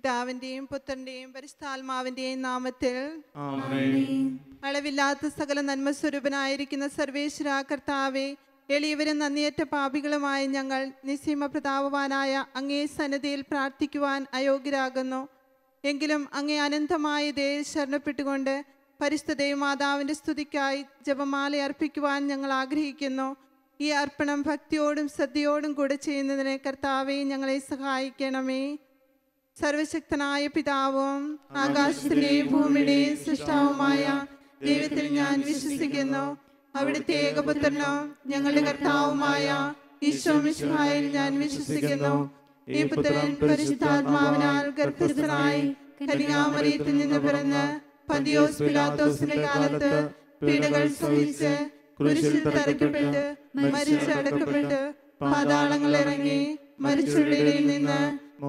പിതാവിന്റെയും പുത്രന്റെയും പരിശുദ്ധാത്മാവിന്റെയും നാമത്തിൽ അളവില്ലാത്ത സകല നന്മസ്വരൂപനായിരിക്കുന്ന സർവേശ്വര കർത്താവേ, എളിയവരും നന്ദിയേറ്റ പാപികളുമായി ഞങ്ങൾ നിസ്സീമ പ്രതാപവാനായ അങ്ങേ സന്നിധിയിൽ പ്രാർത്ഥിക്കുവാൻ അയോഗ്യരാകുന്നു. എങ്കിലും അങ്ങേ അനന്തമായ ദയയെ ശരണപ്പെട്ടുകൊണ്ട് പരിശുദ്ധ ദൈവമാതാവിന്റെ സ്തുതിക്കായി ജപമാല അർപ്പിക്കുവാൻ ഞങ്ങൾ ആഗ്രഹിക്കുന്നു. ഈ അർപ്പണം ഭക്തിയോടും ശ്രദ്ധയോടും കൂടെ ചെയ്യുന്നതിന് കർത്താവേ ഞങ്ങളെ സഹായിക്കണമേ. സർവശക്തനായ പിതാവും ആകാശത്തിന്റെയും ഭൂമിയുടെയും സൃഷ്ടാവുമായ ദൈവത്തിൽ ഞാൻ വിശ്വസിക്കുന്നു. അവിടുത്തെ ഏകപുത്രനും ഞങ്ങളുടെ കർത്താവുമായ ഈശോ മിശിഹായിൽ ഞാൻ വിശ്വസിക്കുന്നു. ഈ പുത്രൻ പരിശുദ്ധാത്മാവിനാൽ ഗർഭസ്ഥനായി കന്യകാമറിയത്തിൽ നിന്ന് പിറന്ന് പന്തിയോസ് പിലാത്തോസിന്റെ കാലത്ത് പീഡകൾ സഹിച്ച് കുരിശിൽ തറയ്ക്കപ്പെട്ട് മരിച്ചടക്കപ്പെട്ട് പാതാളങ്ങൾ ഇറങ്ങി മരിച്ചവരുടെ നിന്ന്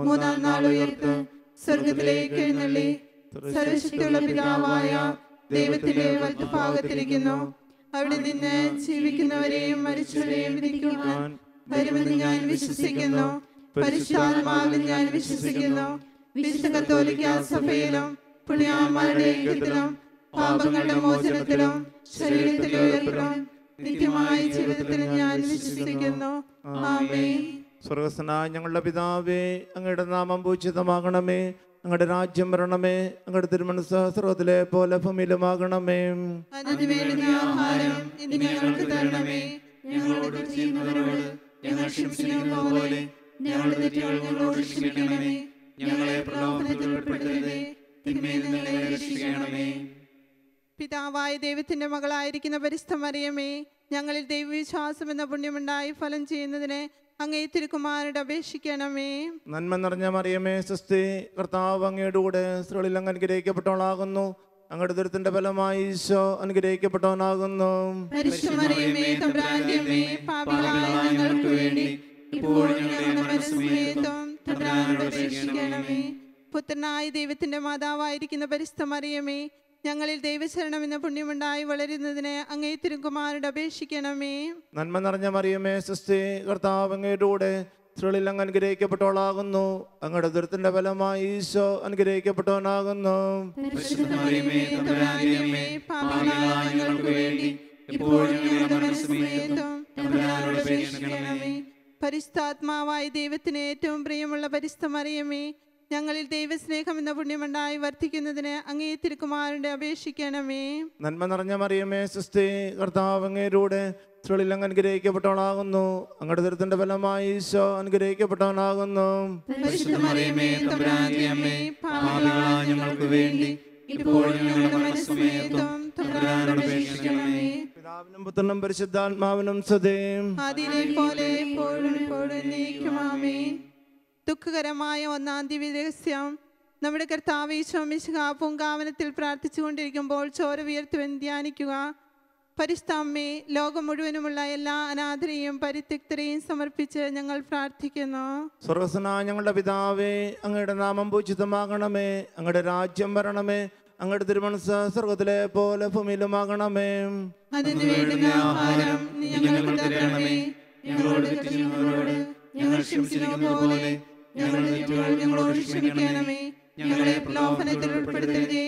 മൂന്നാം നാൾ ഉയർത്ത് സ്വർഗത്തിലേക്ക് എഴുന്നള്ളി സർവശക്തിയുള്ള പിതാവായ ദൈവത്തിന്റെ വലത്തുഭാഗത്തിരിക്കുന്നു. അവിടെ നിന്ന് ജീവിക്കുന്നവരെയും മരിച്ചവരെയും വിധിക്കുവാൻ വരുമെന്ന് ഞാൻ വിശ്വസിക്കുന്നു. പരിശുദ്ധാത്മാവിൽ ഞാൻ വിശ്വസിക്കുന്നു. വിശുദ്ധ കത്തോലിക്ക സഭയിലും പുണ്യവാന്മാരുടെ ഐക്യത്തിലും പാപങ്ങളുടെ മോചനത്തിലും ശരീരത്തിലെ ഉയർപ്പിലും നിത്യമായ ജീവിതത്തിലും ഞാൻ വിശ്വസിക്കുന്നു. ആമേൻ. സ്വർഗസ്ഥനായ ഞങ്ങളുടെ പിതാവേ, അങ്ങയുടെ നാമം പൂജിതമാകണമേ. അങ്ങയുടെ രാജ്യം വരണമേ. അങ്ങയുടെ തിരുമനസ്സ് സ്വർഗ്ഗത്തിലെ പോലെ ഭൂമിയിലുമാകണമേ. അതിനുവേണ്ടുന്ന ആഹാരം ഇന്ന് ഞങ്ങൾക്ക് തരണമേ. ഞങ്ങളോട് ചെയ്യുന്നവരോട് ഞങ്ങൾ ക്ഷമിക്കുന്നത് പോലെ ഞങ്ങളുടെ തെറ്റുകൾ ഞങ്ങളോട് ക്ഷമിക്കണമേ. ഞങ്ങളെ പ്രലോഭനത്തിൽ ഉൾപ്പെടുത്തരുതേ, തിന്മയിൽ നിന്ന് ഞങ്ങളെ രക്ഷിക്കണമേ. പിതാവായ ദൈവത്തിന്റെ മകളായിരിക്കുന്ന പരിശുദ്ധ മറിയമേ, ഞങ്ങളിൽ ദൈവവിശ്വാസം എന്ന പുണ്യമുണ്ടായി ഫലം ചെയ്യുന്നതിന് അങ്ങേ തിരുക്കുമാരനോട് അപേക്ഷിക്കണമേ. നന്മ നിറഞ്ഞ മറിയമേ, സ്വസ്തി, കർത്താവ് അങ്ങയുടെ കൂടെ സ്ത്രീകളിൽ അങ്ങ് അനുഗ്രഹിക്കപ്പെട്ടവളാകുന്നു. അങ്ങയുടെ ദുരിതത്തിന്റെ ഫലമായി ഈശോ അനുഗ്രഹിക്കപ്പെട്ടവനാകുന്നു. പരിശുദ്ധ മറിയമേ, തമ്പുരാന്റെ അമ്മേ, പാപികളായ ഞങ്ങൾക്ക് വേണ്ടി ഇപ്പോഴും ഞങ്ങളുടെ മരണസമയത്തും തമ്പുരാനോട് അപേക്ഷിക്കണമേ. പുത്രനായ ദൈവത്തിന്റെ മാതാവായിരിക്കുന്ന പരിശുദ്ധ മറിയമേ, ഞങ്ങളിൽ ദൈവശരണം എന്ന പുണ്യമുണ്ടായി വളരുന്നതിന് അങ്ങേ തിരുക്കുമാരനോട് അപേക്ഷിക്കണമേ. നന്മ നിറഞ്ഞ മറിയമേ, സ്വസ്തി, കർത്താവ് അങ്ങയുടെ കൂടെ സ്ത്രീകളിൽ അങ്ങ് അനുഗ്രഹിക്കപ്പെട്ടവളാകുന്നു. അങ്ങയുടെ ദുരിതത്തിന്റെ ഫലമായി ഈശോ അനുഗ്രഹിക്കപ്പെട്ടവനാകുന്നു. പരിശുദ്ധാത്മാവായ ദൈവത്തിന് ഏറ്റവും പ്രിയമുള്ള പരിശുദ്ധ മറിയമേ, ഞങ്ങളിൽ ദൈവസ്നേഹം എന്ന പുണ്യമുണ്ടായി വർദ്ധിക്കുന്നതിന് അങ്ങേ തിരുക്കുമാരനോട് അപേക്ഷിക്കണമേ. നന്മ നിറഞ്ഞ മറിയമേ, സ്വസ്തി, കർത്താവ് അങ്ങയുടെ കൂടെ സ്ത്രീകളിൽ അങ്ങ് അനുഗ്രഹിക്കപ്പെട്ടവളാകുന്നു. അങ്ങയുടെ ദുരിതത്തിന്റെ ഫലമായി ഈശോ അനുഗ്രഹിക്കപ്പെട്ടവനാകുന്നു. പരിശുദ്ധ മറിയമേ, തമ്പുരാന്റെ അമ്മേ, പാപികളായ ഞങ്ങൾക്ക് വേണ്ടി ഇപ്പോഴും ഞങ്ങളുടെ മരണസമയത്തും തമ്പുരാനോട് അപേക്ഷിക്കണമേ. പിതാവിനും പുത്രനും പരിശുദ്ധാത്മാവിനും സ്തുതി. ആദിയിലെ പോലെ എപ്പോഴും എപ്പോഴും എന്നേക്കും ആമേൻ. ദുഃഖകരമായ ഒന്നാം ദിവ്യരഹസ്യം. നമ്മുടെ കർത്താവ് ഈശോ മിശിഹാ പൂങ്കാവനത്തിൽ പ്രാർത്ഥിച്ചുകൊണ്ടിരിക്കുമ്പോൾ ചോര ഉയർത്തുവൻ ധ്യാനിക്കുക. പരിശുദ്ധ അമ്മേ, ലോകം മുഴുവനുമുള്ള എല്ലാ അനാഥരെയും പരിത്യക്തരെയും സമർപ്പിച്ച് ഞങ്ങൾ പ്രാർത്ഥിക്കുന്നു. സ്വർഗ്ഗസ്ഥനായ ഞങ്ങളുടെ പിതാവേ, അങ്ങയുടെ നാമം പൂജിതമാകണമേ. അങ്ങയുടെ രാജ്യം വരണമേ. അങ്ങയുടെ തിരുമനസ്സ് സ്വർഗ്ഗത്തിലെ പോലെ ഭൂമിയിലുമാകണമേ. അതിനു വേണ്ടുന്ന ആഹാരം ഞങ്ങൾക്ക് തരണമേ. ഞങ്ങളോട് തെറ്റ് ചെയ്യുന്നവരോട് ഞങ്ങൾ ക്ഷമിച്ചിരിക്കുന്നത് പോലെ ഞങ്ങളുടെ തെറ്റുകൾ ഞങ്ങളോട് ക്ഷമിക്കണമേ. ഞങ്ങളെ പ്രലോഭനത്തിൽ ഉൾപ്പെടുത്തരുതേ,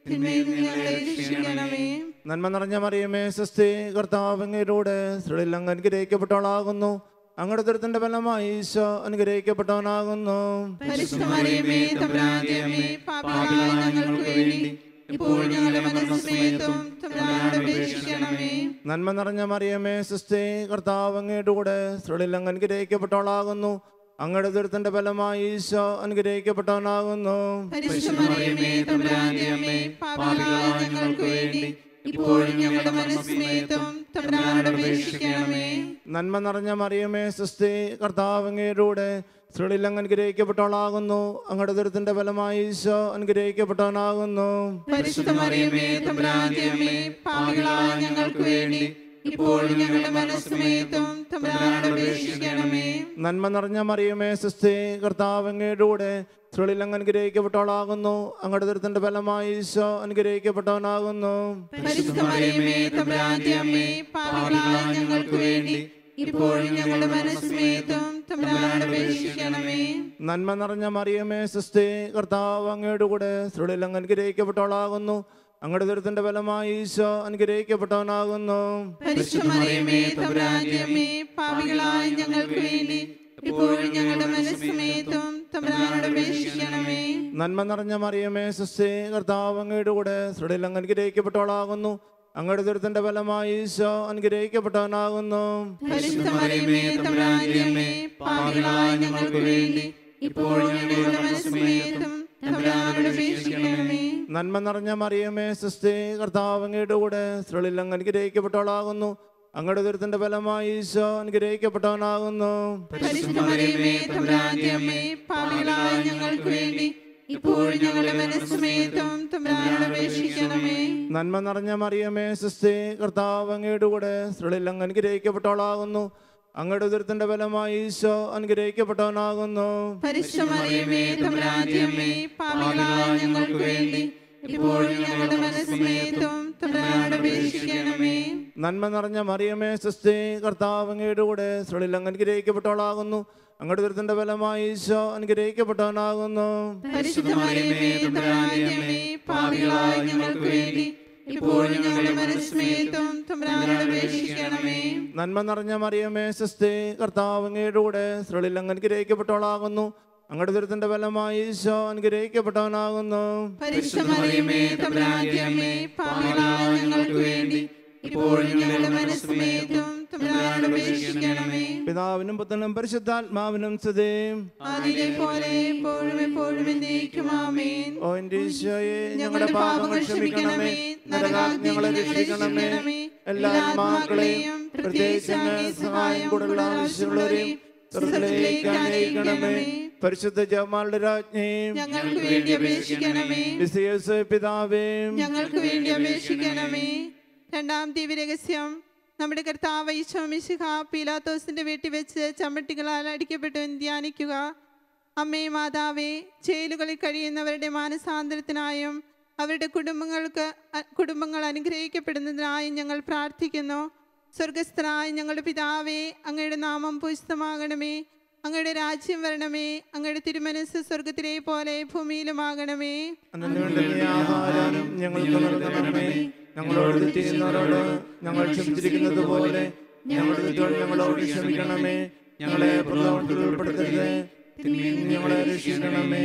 തിന്മയിൽ നിന്ന് ഞങ്ങളെ രക്ഷിക്കണമേ. നന്മ നിറഞ്ഞ മറിയമേ, സ്വസ്തി, കർത്താവ് അങ്ങയുടെ കൂടെ സ്ത്രീകളിൽ അങ്ങ് അനുഗ്രഹിക്കപ്പെട്ടവളാകുന്നു. അങ്ങയുടെ ദുരിതത്തിന്റെ ഫലമായി ഈശോ അനുഗ്രഹിക്കപ്പെട്ടവനാകുന്നു. പരിശുദ്ധ മറിയമേ, തമ്പുരാന്റെ അമ്മേ, പാപികളായ ഞങ്ങൾക്ക് വേണ്ടി ഇപ്പോഴും ഞങ്ങളുടെ മരണസമയത്തും തമ്പുരാനോട് അപേക്ഷിക്കണമേ. നന്മ നിറഞ്ഞ മറിയമേ, സ്വസ്തി, കർത്താവ് അങ്ങയുടെ കൂടെ സ്ത്രീകളിൽ അങ്ങ് അനുഗ്രഹിക്കപ്പെട്ടവളാകുന്നു. അങ്ങയുടെ ദുരിതത്തിന്റെ ഫലമായി ഈശോ അനുഗ്രഹിക്കപ്പെട്ടവനാകുന്നു. പരിശുദ്ധ മറിയമേ, തമ്പുരാന്റെ അമ്മേ, പാപികളായ ഞങ്ങൾക്ക് വേണ്ടി ഇപ്പോഴും ഞങ്ങളുടെ മരണസമയത്തും തമ്പുരാനോട് അപേക്ഷിക്കണമേ. നന്മ നിറഞ്ഞ മറിയമേ, സ്വസ്തി, കർത്താവ് അങ്ങയുടെ കൂടെ സ്ത്രീകളിൽ അങ്ങ് അനുഗ്രഹിക്കപ്പെട്ടവളാകുന്നു. അങ്ങയുടെ ദുരിതത്തിന്റെ ഫലമായി ഈശോ അനുഗ്രഹിക്കപ്പെട്ടവനാകുന്നു. പരിശുദ്ധ മറിയമേ, തമ്പുരാന്റെ അമ്മേ, പാപികളായ ഞങ്ങൾക്ക് വേണ്ടി ഇപ്പോഴും ഞങ്ങളുടെ മരണസമയത്തും തമ്പുരാനോട് അപേക്ഷിക്കണമേ. നന്മ നിറഞ്ഞ മറിയമേ, സ്വസ്തി, കർത്താവ് അങ്ങയുടെ കൂടെ സ്ത്രീകളിൽ അങ്ങ് അനുഗ്രഹിക്കപ്പെട്ടവളാകുന്നു. അങ്ങയുടെ ദുരിതത്തിന്റെ ഫലമായി ഈശോ അനുഗ്രഹിക്കപ്പെട്ടവനാകുന്നു. പരിശുദ്ധ മറിയമേ, തമ്പുരാന്റെ അമ്മേ, പാപികളായ ഞങ്ങൾക്ക് വേണ്ടി ഇപ്പോഴും ഞങ്ങളുടെ മരണസമയത്തും തമ്പുരാനോട് അപേക്ഷിക്കണമേ. നന്മ നിറഞ്ഞ മറിയമേ സുസ്ഥി, കർത്താവ് അങ്ങയുടെ കൂടെ സ്ത്രീകളിൽ അങ്ങ് അനുഗ്രഹിക്കപ്പെട്ടവളാകുന്നു. അങ്ങയുടെ ദുരിതത്തിന്റെ ഫലമായി ഈശോ അനുഗ്രഹിക്കപ്പെട്ടവനാകുന്നു. പരിശുദ്ധ മറിയമേ തമ്പുരാന്റെ അമ്മേ, പാപികളായ ഞങ്ങൾക്ക് വേണ്ടി ഇപ്പോഴും ഞങ്ങളുടെ മനസ്സമയത്തും തമ്പുരാനോട് അപേക്ഷിക്കണമേ. നന്മ നിറഞ്ഞ മറിയമേ സുസ്ഥി, കർത്താവ് അങ്ങയുടെ കൂടെ സ്ത്രീകളിൽ അങ്ങ് അനുഗ്രഹിക്കപ്പെട്ടവളാകുന്നു. അങ്ങയുടെ ദുരിതത്തിന്റെ ഫലമായി ഈശോ അനുഗ്രഹിക്കപ്പെട്ടവനാകുന്നു. പരിശുദ്ധ മറിയമേ തമ്പുരാന്റെ അമ്മേ, പാപികളായ ഞങ്ങൾക്ക് വേണ്ടി ഇപ്പോഴും ഞങ്ങളുടെ മനസ്സമയത്തും തമ്പുരാനോട് അപേക്ഷിക്കണമേ. നന്മ നിറഞ്ഞ മറിയമേ സുസ്ഥി, കർത്താവ് അങ്ങയുടെ കൂടെ സ്ത്രീകളിൽ അങ്ങ് അനുഗ്രഹിക്കപ്പെട്ടവളാകുന്നു. അങ്ങയുടെ ദുരിതത്തിന്റെ ഫലമായി ഈശോ അനുഗ്രഹിക്കപ്പെട്ടവനാകുന്നു. പരിശുദ്ധ മറിയമേ തമ്പുരാന്റെ അമ്മേ, പാപികളായ ഞങ്ങൾക്ക് വേണ്ടി ഇപ്പോഴും ഞങ്ങളുടെ മനസ്സമയത്തും തമ്പുരാനോട് അപേക്ഷിക്കണമേ. നന്മ നിറഞ്ഞ മറിയമേ സുസ്ഥി, കർത്താവ് അങ്ങയുടെ കൂടെ സ്ത്രീകളിൽ അങ്ങ് അനുഗ്രഹിക്കപ്പെട്ടവളാകുന്നു. അങ്ങയുടെ ദുരിതത്തിന്റെ ഫലമായി ഈശോ അനുഗ്രഹിക്കപ്പെട്ടവനാകുന്നു. പരിശുദ്ധ മറിയമേ തമ്പുരാന്റെ അമ്മേ, പാപികളായ ഞങ്ങൾക്ക് വേണ്ടി ഇപ്പോഴും ഞങ്ങളുടെ മനസ്സമയത്തും തമ്പുരാനോട് അപേക്ഷിക്കണമേ. നന്മ നിറഞ്ഞ മറിയമേ സുസ്ഥി, കർത്താവ് അങ്ങയുടെ കൂടെ സ്ത്രീകളിൽ അങ്ങ് അനുഗ്രഹിക്കപ്പെട്ടവളാകുന്നു. അങ്ങയുടെ ദുരിതത്തിന്റെ ഫലമായി ഈശോ അനുഗ്രഹിക്കപ്പെട്ടവനാകുന്നു. പരിശുദ്ധ മറിയമേ തമ്പുരാന്റെ അമ്മേ, പാപികളായ ഞങ്ങൾക്ക് വേണ്ടി ഇപ്പോഴും ഞങ്ങളുടെ മനസ്സമയത്തും തമ്പുരാനോട് അപേക്ഷിക്കണമേ. നന്മ നിറഞ്ഞ മറിയമേ സുസ്ഥി, കർത്താവ് അങ്ങയുടെ കൂടെ സ്ത്രീകളിൽ അങ്ങ് അനുഗ്രഹിക്കപ്പെട്ടവളാകുന്നു. അങ്ങയുടെ ദുരിതത്തിന്റെ ഫലമായി ഈശോ അനുഗ്രഹിക്കപ്പെട്ടവനാകുന്നു. പരിശുദ്ധ മറിയമേ തമ്പുരാന്റെ അമ്മേ, പാപികളായ ഞങ്ങൾക്ക് വേണ്ടി ഇപ്പോഴും ഞങ്ങളുടെ മനസ്സമയത്തും തമ്പുരാനോട് അപേക്ഷിക്കണമേ. പിതാവിനും പുത്രനും പരിശുദ്ധാത്മാവിനും സ്തുതി. ആദിയിലെ പോലെ എപ്പോഴും എപ്പോഴും എന്നേക്കും ആമേൻ. ഓ എൻ്റെ ഈശോയെ, ഞങ്ങളുടെ പാപങ്ങൾ ക്ഷമിക്കണമേ, നരകാഗ്നി ഞങ്ങളെ രക്ഷിക്കണമേ. എല്ലാ ആത്മാക്കളെയും പ്രത്യേകിച്ച് അങ്ങേ സഹായം കൂടുതൽ ആവശ്യമുള്ളവരെയും സ്വർഗ്ഗത്തിലേക്ക് അനയിക്കണമേ. പരിശുദ്ധ ജപമാലയുടെ രാജ്ഞിയും ഞങ്ങൾക്ക് വേണ്ടി അപേക്ഷിക്കണമേ. വിശേഷ പിതാവേ, ഞങ്ങൾക്ക് വേണ്ടി അപേക്ഷിക്കണമേ. രണ്ടാം ദിവ്യരഹസ്യം. നമ്മുടെ കർത്താവ് ഈശോ മിശിഹ പീലാത്തോസിന്റെ വീട്ടിൽ വെച്ച് ചമ്മട്ടികളാൽ അടിക്കപ്പെട്ടു എന്ന് ധ്യാനിക്കുക. അമ്മേ മാതാവേ, ജയിലുകളിൽ കഴിയുന്നവരുടെ മാനസാന്തരത്തിനായും അവരുടെ കുടുംബങ്ങൾ അനുഗ്രഹിക്കപ്പെടുന്നതിനായും ഞങ്ങൾ പ്രാർത്ഥിക്കുന്നു. സ്വർഗസ്ഥനായ ഞങ്ങളുടെ പിതാവേ, അങ്ങയുടെ നാമം പൂജിതമാകണമേ. അങ്ങയുടെ രാജ്യം വരണമേ. അങ്ങയുടെ തിരുമനസ് സ്വർഗത്തിലെ പോലെ ഭൂമിയിലുമാകണമേ. ആഹാരം ഞങ്ങൾക്ക് നൽകണമേ. ഞങ്ങളോട് തെറ്റ് ചെയ്യുന്നവരോട് ഞങ്ങൾ ക്ഷമിച്ചിരിക്കുന്നത് പോലെ ഞങ്ങളുടെ തെറ്റുകൾ ഞങ്ങളോട് ക്ഷമിക്കണമേ. ഞങ്ങളെ പ്രലോഭനത്തിൽ ഉൾപ്പെടുത്തരുതേ, തിന്മയിൽ നിന്ന് ഞങ്ങളെ രക്ഷിക്കണമേ.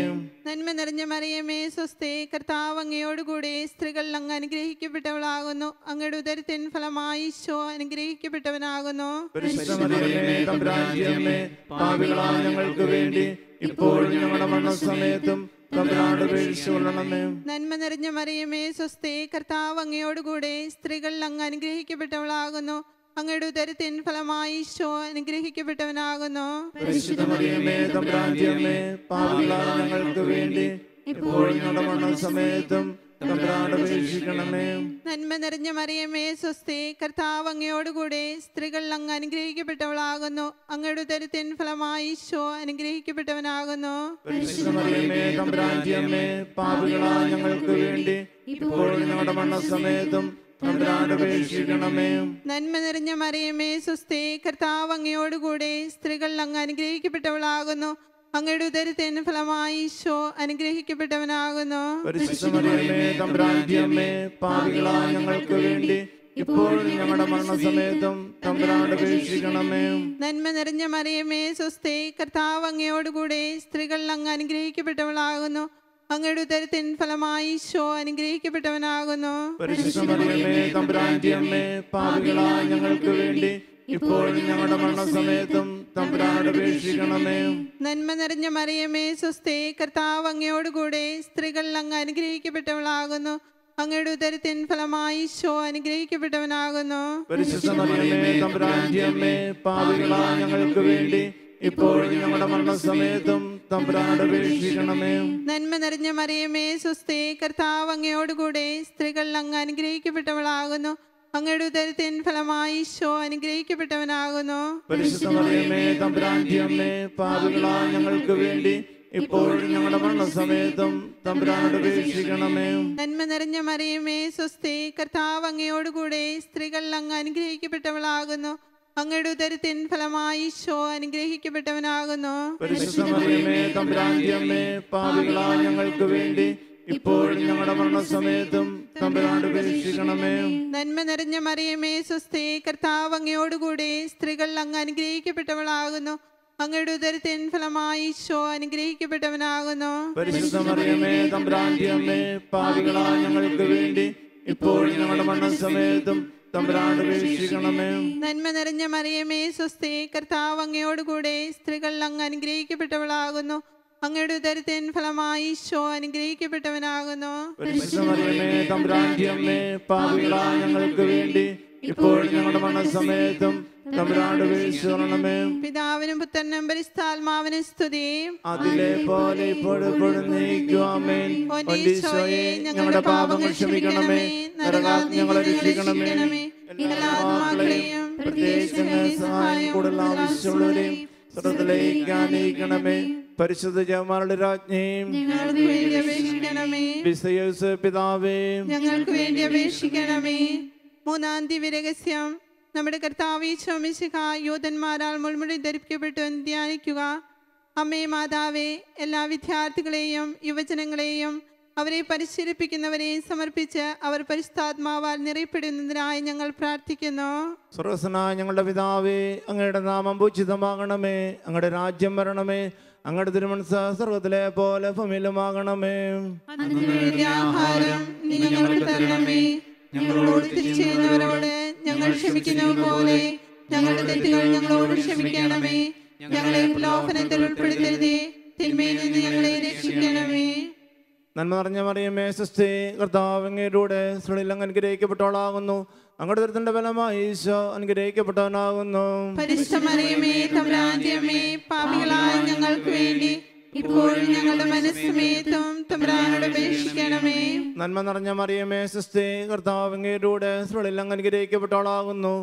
നന്മ നിറഞ്ഞ മറിയമേ സ്വസ്തി, കർത്താവ് അങ്ങയോടുകൂടെ സ്ത്രീകൾ അങ്ങ് അനുഗ്രഹിക്കപ്പെട്ടവളാകുന്നു. അങ്ങയുടെ ഉദരത്തിൻ ഫലമായി ഈശോ അനുഗ്രഹിക്കപ്പെട്ടവനാകുന്നു. പരിശുദ്ധ മറിയമേ തമ്പുരാന്റെ അമ്മേ, പാപികളായ ഞങ്ങൾക്ക് വേണ്ടി ഇപ്പോഴും ഞങ്ങളുടെ മരണസമയത്തും തമ്പുരാനോട് അപേക്ഷിച്ചുകൊള്ളണമേ. നന്മ നിറഞ്ഞ മറിയമേ സ്വസ്തി, കർത്താവ് അങ്ങയോടുകൂടെ സ്ത്രീകൾ അങ്ങ് അനുഗ്രഹിക്കപ്പെട്ടവളാകുന്നു. അങ്ങയുടെ ഉദരത്തിൻ ഫലമായി ഈശോ അനുഗ്രഹിക്കപ്പെട്ടവനാകുന്നു. പരിശുദ്ധ മറിയമേ തമ്പുരാന്റെ അമ്മേ, പാപികളായ ഞങ്ങൾക്ക് വേണ്ടി ഇപ്പോഴും ഞങ്ങളുടെ മരണസമയത്തും തമ്പുരാനോട് അപേക്ഷിക്കണമേ. നന്മ നിറഞ്ഞ മറിയമേ സ്വസ്തി, കർത്താവ് അങ്ങയോടുകൂടെ സ്ത്രീകൾ അങ്ങ് അനുഗ്രഹിക്കപ്പെട്ടവളാകുന്നു. അങ്ങയുടെ ഉദരത്തിൻ ഫലമായി ഈശോ അനുഗ്രഹിക്കപ്പെട്ടവനാകുന്നു. പരിശുദ്ധ മറിയമേ തമ്പുരാന്റെ അമ്മേ, പാപികളായ ഞങ്ങൾക്ക് വേണ്ടി ഇപ്പോഴും ഞങ്ങളുടെ മരണസമയത്തും തമ്പുരാനോട് അപേക്ഷിക്കണമേ. നന്മ നിറഞ്ഞ മറിയമേ സ്വസ്തി, കർത്താവ് അങ്ങയോടുകൂടെ സ്ത്രീകൾ അങ്ങ് അനുഗ്രഹിക്കപ്പെട്ടവളാകുന്നു. അങ്ങയുടെ ഉദരത്തിൻ ഫലമായി ഈശോ അനുഗ്രഹിക്കപ്പെട്ടവനാകുന്നു. പരിശുദ്ധ മറിയമേ തമ്പുരാന്റെ അമ്മേ, പാപികളായ ഞങ്ങൾക്ക് വേണ്ടി ഇപ്പോഴും ഞങ്ങളുടെ മരണസമയത്തും തമ്പുരാനോട് അപേക്ഷിക്കണമേ. നന്മ നിറഞ്ഞ മറിയമേ സ്വസ്തി, കർത്താവ് അങ്ങയോടുകൂടെ സ്ത്രീകൾ അങ്ങ് അനുഗ്രഹിക്കപ്പെട്ടവളാകുന്നു. അങ്ങയുടെ ഉദരത്തിൻ ഫലമായി ഈശോ അനുഗ്രഹിക്കപ്പെട്ടവനാകുന്നു. പരിശുദ്ധ മറിയമേ തമ്പുരാന്റെ അമ്മേ, പാപികളായ ഞങ്ങൾക്ക് വേണ്ടി ഇപ്പോഴും ഞങ്ങളുടെ മരണസമയത്തും തമ്പുരാനോട് അപേക്ഷിക്കണമേ. നന്മ നിറഞ്ഞ മറിയമേ സ്വസ്തി, കർത്താവ് അങ്ങയോടുകൂടെ സ്ത്രീകൾ അങ്ങ് അനുഗ്രഹിക്കപ്പെട്ടവളാകുന്നു. അങ്ങയുടെ ഉദരത്തിൻ ഫലമായി ഈശോ അനുഗ്രഹിക്കപ്പെട്ടവനാകുന്നു. പരിശുദ്ധ മറിയമേ തമ്പുരാന്റെ അമ്മേ, പാപികളായ ഞങ്ങൾക്ക് വേണ്ടി ഇപ്പോഴും ഞങ്ങളുടെ മരണസമയത്തും തമ്പുരാനോട് അപേക്ഷിക്കണമേ. നന്മ നിറഞ്ഞ മറിയമേ സ്വസ്തി, കർത്താവ് അങ്ങയോടുകൂടെ സ്ത്രീകൾ അങ്ങ് അനുഗ്രഹിക്കപ്പെട്ടവളാകുന്നു. അങ്ങയുടെ ഉദരത്തിൻ ഫലമായി ഈശോ അനുഗ്രഹിക്കപ്പെട്ടവനാകുന്നു. പരിശുദ്ധ മറിയമേ തമ്പുരാന്റെ അമ്മേ, പാപികളായ ഞങ്ങൾക്ക് വേണ്ടി ഇപ്പോഴും ഞങ്ങളുടെ മരണസമയത്തും തമ്പുരാനോട് അപേക്ഷിക്കണമേ. നന്മ നിറഞ്ഞ മറിയമേ സ്വസ്തി, കർത്താവ് അങ്ങയോടുകൂടെ സ്ത്രീകൾ അങ്ങ് അനുഗ്രഹിക്കപ്പെട്ടവളാകുന്നു. അങ്ങയുടെ ഉദരത്തിൻ ഫലമായി ഈശോ അനുഗ്രഹിക്കപ്പെട്ടവനാകുന്നു. പരിശുദ്ധ മറിയമേ തമ്പുരാന്റെ അമ്മേ, പാപികളായ ഞങ്ങൾക്ക് വേണ്ടി ഇപ്പോഴും ഞങ്ങളുടെ മരണസമയത്തും തമ്പുരാനോട് അപേക്ഷിക്കണമേ. നന്മ നിറഞ്ഞ മറിയമേ സ്വസ്തി, കർത്താവ് അങ്ങയോടുകൂടി സ്ത്രീകൾ അങ്ങ് അനുഗ്രഹിക്കപ്പെട്ടവളാകുന്നു. അങ്ങയുടെ ഉദരത്തിൻ ഫലമായി ഈശോ അനുഗ്രഹിക്കപ്പെട്ടവനാകുന്നു. പരിശുദ്ധ മറിയമേ തമ്പുരാന്റെ അമ്മേ, പാപികളായ ഞങ്ങൾക്ക് വേണ്ടി ഇപ്പോഴും ഞങ്ങളുടെ മരണസമയത്തും തമ്പുരാനോട് അപേക്ഷിക്കണമേ. നന്മ നിറഞ്ഞ മറിയമേ സ്വസ്തി, കർത്താവ് അങ്ങയോടുകൂടി സ്ത്രീകൾ അങ്ങ് അനുഗ്രഹിക്കപ്പെട്ടവളാകുന്നു. അങ്ങയുടെ ഉദരത്തിൻ ഫലമായി ഈശോ അനുഗ്രഹിക്കപ്പെട്ടവനാകുന്നു. പരിശുദ്ധ മറിയമേ തമ്പുരാന്റെ അമ്മേ, പാപികളായ ഞങ്ങൾക്ക് വേണ്ടി ഇപ്പോഴും ഞങ്ങളുടെ മരണസമയത്തും തമ്പുരാനോട് അപേക്ഷിക്കണമേ. പിതാവിനും പുത്രനും പരിശുദ്ധാത്മാവിനും സ്തുതി. അതിലെ പോലെ ഇപ്പോഴും നീക്കുവാമേൻ. ഈശോയെ ഞങ്ങളുടെ പാപങ്ങൾ ക്ഷമിക്കണമേ, നരകാഗ്നി ഞങ്ങളെ രക്ഷിക്കണമേ. എല്ലാ ആത്മാക്കളെയും പ്രത്യേകിച്ച് സഹായം കൂടുതൽ ആവശ്യമുള്ളവരെയും സ്വർഗ്ഗത്തിലേക്ക് ആനയിക്കണമേ. പരിശുദ്ധ ജപമാലയുടെ രാജ്ഞിയും ഞങ്ങൾക്ക് വേണ്ടി അപേക്ഷിക്കണമേ. വിശുദ്ധ യോസേപ്പ് പിതാവേ ഞങ്ങൾക്ക് വേണ്ടി അപേക്ഷിക്കണമേ. മൂന്നാം ദിവ്യരഹസ്യം. നമ്മുടെ കർത്താവ് ഈശോ മിശിഹ യൂതന്മാരാൽ മുൾമുടി ധരിപ്പിക്കപ്പെട്ടു എന്ന് ധ്യാനിക്കുക. അമ്മേ മാതാവേ, എല്ലാ വിദ്യാർത്ഥികളെയും യുവജനങ്ങളെയും അവരെ പരിശീലിപ്പിക്കുന്നവരെയും സമർപ്പിച്ച് അവർ പരിശുദ്ധാത്മാവാൽ നിറയപ്പെടുന്നതിനായി ഞങ്ങൾ പ്രാർത്ഥിക്കുന്നു. സ്വർഗ്ഗസ്ഥനായ ഞങ്ങളുടെ പിതാവേ, അങ്ങയുടെ നാമം പൂജിതമാകണമേ. അങ്ങയുടെ രാജ്യം വരണമേ. അങ്ങയുടെ തിരുമനസ്സ് സ്വർഗ്ഗത്തിലെ പോലെ ഭൂമിയിലുമാകണമേ. ആഹാരം ഞങ്ങൾക്ക് തരണമേ. ഞങ്ങളോട് തെറ്റ് ചെയ്യുന്നവരോട് ഞങ്ങൾ ക്ഷമിക്കുന്നത് പോലെ ഞങ്ങളുടെ തെറ്റുകൾ ഞങ്ങളോട് ക്ഷമിക്കണമേ. ഞങ്ങളെ പ്രലോഭനത്തിൽ ഉൾപ്പെടുത്തരുതേ, തിന്മയിൽ നിന്ന് ഞങ്ങളെ രക്ഷിക്കണമേ. നന്മ നിറഞ്ഞ മറിയമേ സ്വസ്തി, കർത്താവ് അങ്ങയിലൂടെ സ്ത്രീകളിൽ അങ്ങ് അനുഗ്രഹിക്കപ്പെട്ടവളാകുന്നു. അങ്ങയുടെ ദുരിതത്തിന്റെ ഫലമായി ഈശോ അനുഗ്രഹിക്കപ്പെട്ടവനാകുന്നു. പരിശുദ്ധ മറിയമേ തമ്പുരാന്റെ അമ്മേ, പാപികളായ ഞങ്ങൾക്ക് വേണ്ടി ഇപ്പോഴും ഞങ്ങളുടെ മനസ്സമേത്തും തമ്പുരാനോട് അപേക്ഷിക്കണമേ. നന്മ നിറഞ്ഞ മറിയമേ സ്വസ്തി, കർത്താവ് അങ്ങയിലൂടെ സ്ത്രീകളിൽ അങ്ങ് അനുഗ്രഹിക്കപ്പെട്ടവളാകുന്നു.